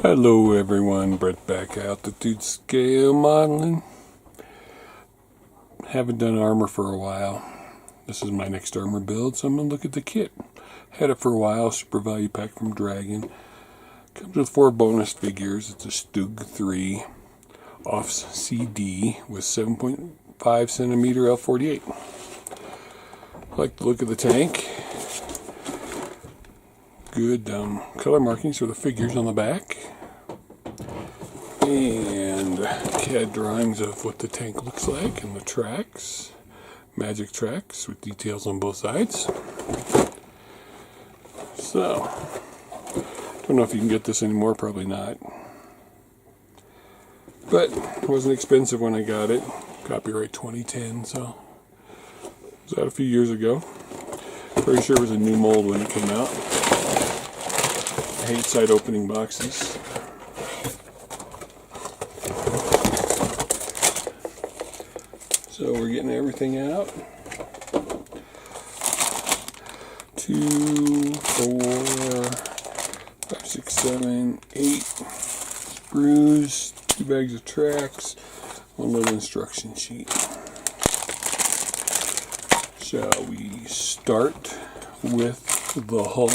Hello everyone, Brett back out to do scale modeling. Haven't done armor for a while. This is my next armor build, so I'm going to look at the kit. Had it for a while, super value pack from Dragon. Comes with 4 bonus figures. It's a StuG 3 Ausf CD with 7.5 centimeter L48. I like the look of the tank. Good color markings for the figures on the back. And CAD drawings of what the tank looks like and the tracks. Magic tracks with details on both sides. So, don't know if you can get this anymore, probably not. But it wasn't expensive when I got it. Copyright 2010, so it was out a few years ago. Pretty sure it was a new mold when it came out. I hate side opening boxes. So we're getting everything out. 2, 4, 5, 6, 7, 8 sprues, 2 bags of tracks, 1 little instruction sheet. Shall we start with the hull?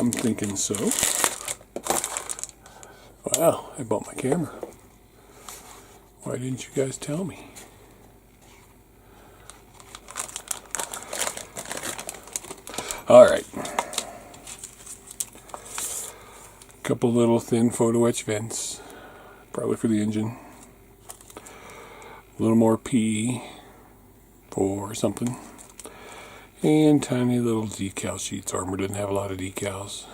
I'm thinking so. Wow, I bought my camera. Why didn't you guys tell me? Alright. Couple little thin photo etch vents. Probably for the engine. A little more PE for something. And tiny little decal sheets. Armor didn't have a lot of decals.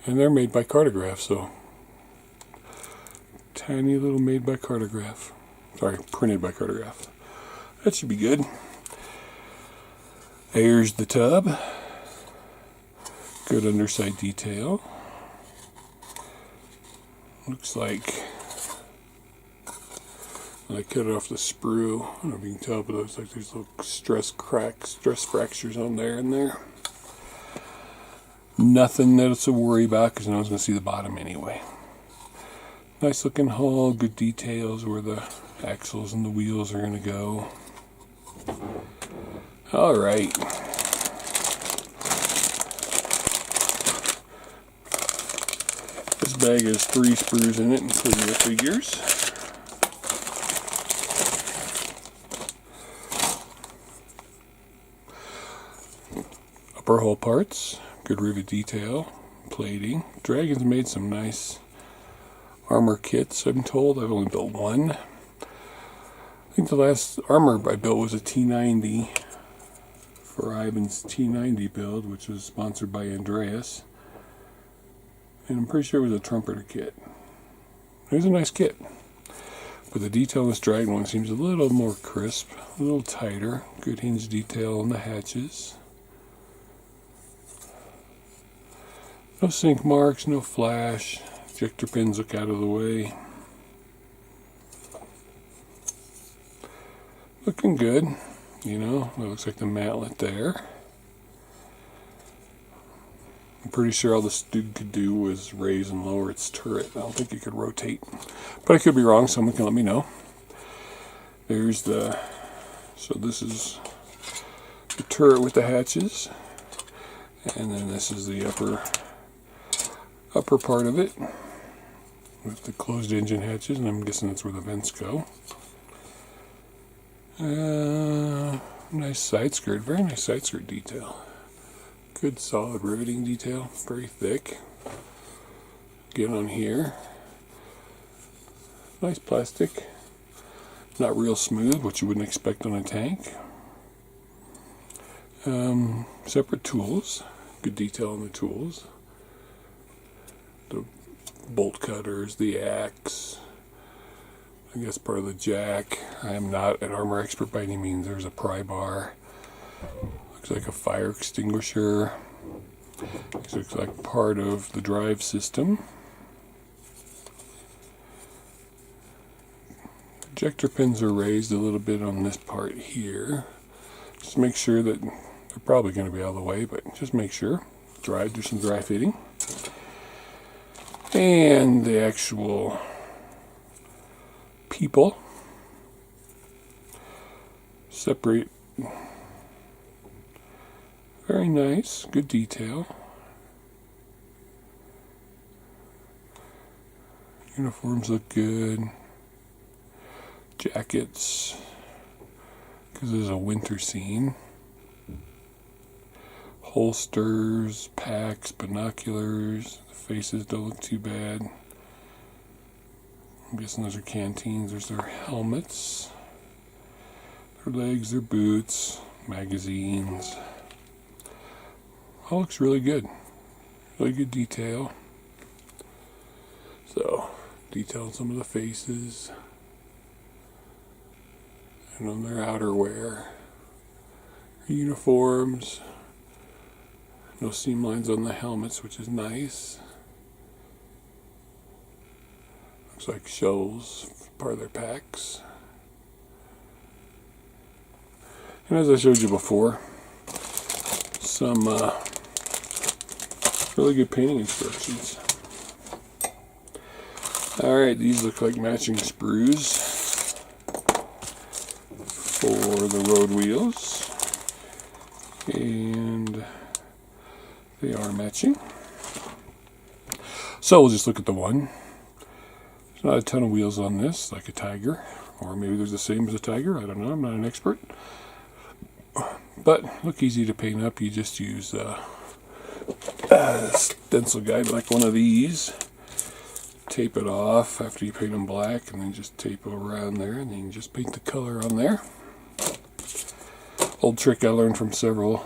And they're made by Cartograph, so tiny little made by Cartograph. Sorry, printed by Cartograph. That should be good. There's the tub. Good underside detail. Looks like when I cut it off the sprue, I don't know if you can tell, but it looks like there's little stress cracks, stress fractures on there and there. Nothing that's a worry about because no one's going to see the bottom anyway. Nice looking hull, good details where the axles and the wheels are going to go. Alright. This bag has 3 sprues in it, including the figures. Upper hull parts, good rivet detail, plating. Dragon's made some nice armor kits, I'm told. I've only built one. I think the last armor I built was a T90 for Ivan's T90 build, which was sponsored by Andreas. And I'm pretty sure it was a trumpeter kit. It was a nice kit. But the detail on this Dragon one seems a little more crisp, a little tighter. Good hinge detail on the hatches. No sink marks, no flash. Ejector pins look out of the way. Looking good, you know, it looks like the matlet there. I'm pretty sure all the StuG could do was raise and lower its turret. I don't think it could rotate, but I could be wrong, someone can let me know. There's the, so this is the turret with the hatches, and then this is the upper part of it with the closed engine hatches, and I'm guessing that's where the vents go. Nice side skirt, very nice side skirt detail. Good solid riveting detail, very thick. Again on here. Nice plastic. Not real smooth, which you wouldn't expect on a tank. Separate tools. Good detail on the tools. The bolt cutters, the axe, I guess part of the jack. I am not an armor expert by any means. There's a pry bar. Looks like a fire extinguisher. This looks like part of the drive system. Ejector pins are raised a little bit on this part here. Just make sure that they're probably going to be out of the way, but just make sure. Do some dry fitting. And the actual people separate. Very nice, good detail. Uniforms look good. Jackets, because there's a winter scene. Holsters, packs, binoculars. The faces don't look too bad. I'm guessing those are canteens. There's their helmets, their legs, their boots, magazines. All looks really good. Really good detail. So, detail on some of the faces. And on their outerwear. Uniforms. No seam lines on the helmets, which is nice. Looks like shells, part of their packs. And as I showed you before, some really good painting instructions. Alright, these look like matching sprues for the road wheels. And they are matching. So we'll just look at the one. There's not a ton of wheels on this, like a tiger. Or maybe there's the same as a tiger. I don't know. I'm not an expert. But look easy to paint up. You just use a stencil guide like one of these. Tape it off after you paint them black, and then just tape it around there, and then you can just paint the color on there. Old trick I learned from several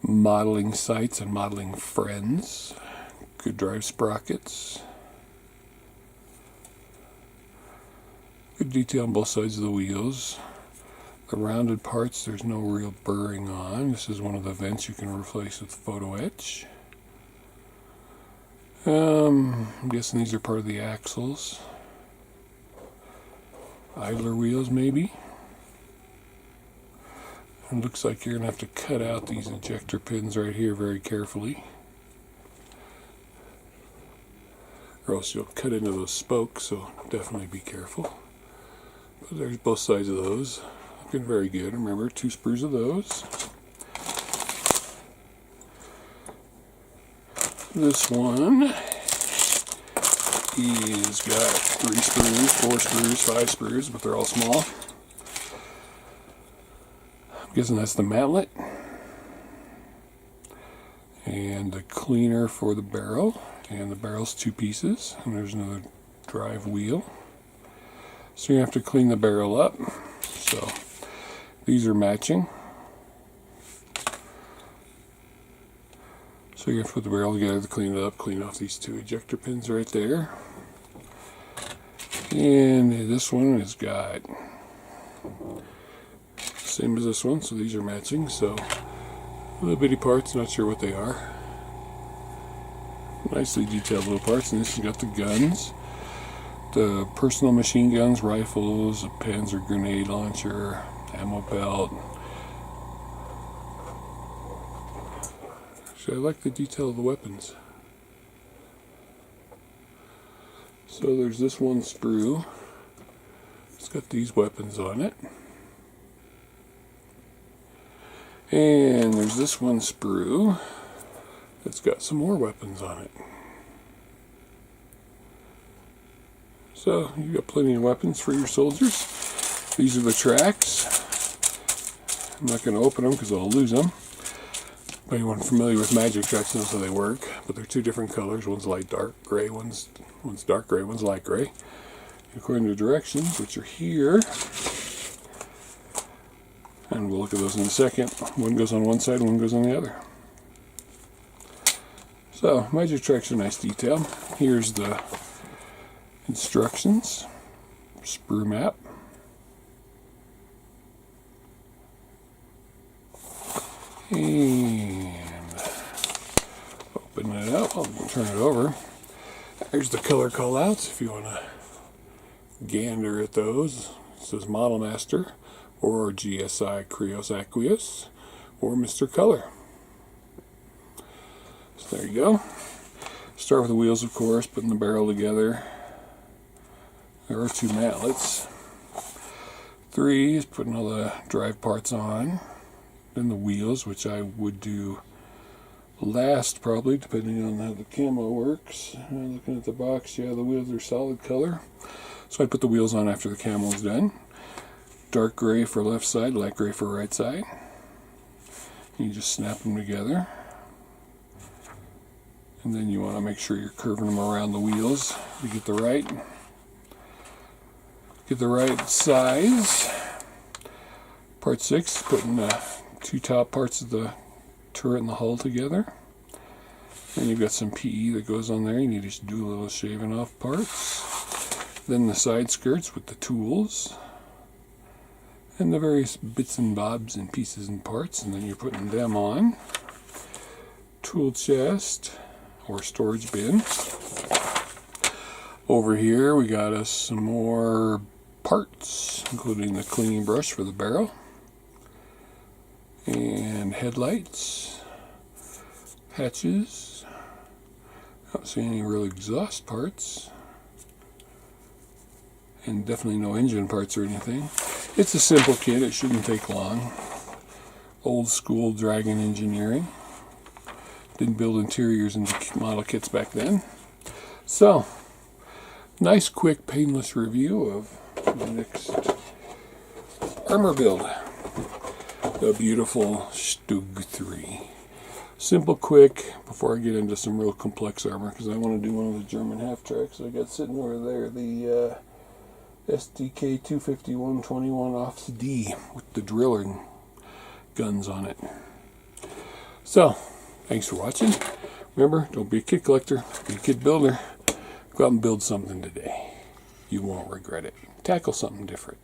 modeling sites and modeling friends. Good drive sprockets. Good detail on both sides of the wheels. The rounded parts, there's no real burring on. This is one of the vents you can replace with photo etch. I'm guessing these are part of the axles. Idler wheels, maybe. It looks like you're going to have to cut out these ejector pins right here very carefully, or else you'll cut into those spokes, so definitely be careful. But there's both sides of those. Looking very good. Remember, 2 sprues of those. This one is got 3 sprues, 4 sprues, 5 sprues, but they're all small. I'm guessing that's the mallet. And the cleaner for the barrel. And the barrel's 2 pieces. And there's another drive wheel. So you have to clean the barrel up. So these are matching. So you have to put the barrel together to clean it up, clean off these 2 ejector pins right there. And this one has got same as this one, so these are matching. So little bitty parts, not sure what they are. Nicely detailed little parts, and this has got the guns. The personal machine guns, rifles, a Panzer grenade launcher, ammo belt. I like the detail of the weapons. So there's this one sprue. It's got these weapons on it. And there's this one sprue that's got some more weapons on it. So you've got plenty of weapons for your soldiers. These are the tracks. I'm not going to open them because I'll lose them. Anyone familiar with magic tracks knows how they work, but they're 2 different colors. One's light dark gray, one's dark gray, one's light gray. According to directions, which are here, and we'll look at those in a second. One goes on one side, one goes on the other. So magic tracks are nice detail. Here's the instructions, sprue map. And open it up. I'll turn it over. There's the color callouts if you want to gander at those. It says Model Master, or GSI Krios Aqueous, or Mr. Color. So there you go. Start with the wheels, of course, putting the barrel together. There are 2 mallets. 3 is putting all the drive parts on. Then the wheels, which I would do last probably, depending on how the camo works. Looking at the box, yeah, the wheels are solid color. So I put the wheels on after the camo is done. Dark gray for left side, light gray for right side. You just snap them together. And then you want to make sure you're curving them around the wheels to get the right size. Part 6, putting the 2 top parts of the turret and the hull together. Then you've got some PE that goes on there. You need to do a little shaving off parts. Then the side skirts with the tools. And the various bits and bobs and pieces and parts. And then you're putting them on. Tool chest or storage bin. Over here we got us some more parts, including the cleaning brush for the barrel. And headlights, hatches. I don't see any real exhaust parts, and definitely no engine parts or anything. It's a simple kit, it shouldn't take long. Old school Dragon engineering. Didn't build interiors into model kits back then. So, nice, quick, painless review of the next armor build. The beautiful StuG 3. Simple, quick, before I get into some real complex armor, because I want to do one of the German half-tracks I got sitting over there, the SDK 251-21 Ausf with the drilling guns on it. So, thanks for watching. Remember, don't be a kit collector, be a kit builder. Go out and build something today. You won't regret it. Tackle something different.